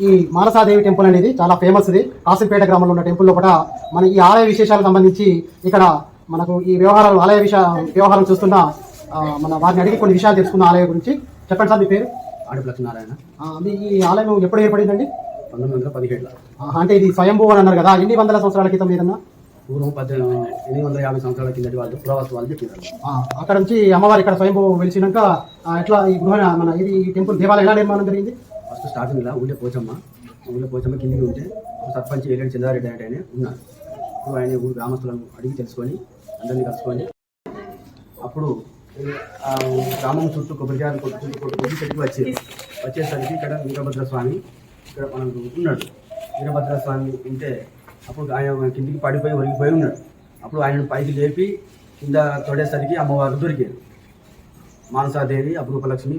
ఈ మానసాదేవి టెంపుల్ అనేది చాలా ఫేమస్. ఇది కాసిపేట గ్రామంలో ఉన్న టెంపుల్ లోపల మన ఈ ఆలయ విశేషాలకు సంబంధించి ఇక్కడ మనకు ఈ వ్యవహారాలు వ్యవహారం చూస్తున్న మన వారిని అడిగి కొన్ని విషయాలు తెలుసుకున్న ఆలయం గురించి. చెప్పండి సార్, మీ పేరు? ఆడపు లక్ష్మీనారాయణ. ఈ ఆలయం ఎప్పుడు ఏర్పడిందండి? 1917. అంటే ఇది స్వయంభూ అని అన్నారు కదా, ఎన్ని వందల సంవత్సరాల క్రితం ఏదన్నా? పూర్వం 850 సంవత్సరాల కిందటి వాళ్ళు పురావస్తు వాళ్ళు చెప్పారు. అక్కడ నుంచి అమ్మవారు ఇక్కడ స్వయంభూ వెలిసినాక ఎట్లా ఈ గృహ మన ఇది టెంపుల్ దేవాలయం ఎలా నిర్మాణం జరిగింది? ఫస్ట్ స్టార్టింగ్లో ఊళ్ళో పోచమ్మ కిందికి ఉంటే సర్పంచ్ ఏలేడు చంద్రారెడ్డి అంటే ఆయన ఉన్నారు. అప్పుడు ఆయన ఊరు గ్రామస్తులను అడిగి తెలుసుకొని అందరినీ కలుసుకొని అప్పుడు గ్రామం చుట్టూ కొబ్బరికాయలు కొద్ది చెట్టుకు వచ్చేసరికి ఇక్కడ వీరభద్ర స్వామి ఇక్కడ మనకు ఉన్నాడు. వీరభద్ర స్వామి ఉంటే అప్పుడు ఆయన కిందికి పడిపోయి ఒరిగిపోయి ఉన్నాడు. అప్పుడు ఆయనను పైకి లేపి కింద తొడేసరికి అమ్మవారు దొరికారు. మానసాదేవి, అపురూపలక్ష్మి.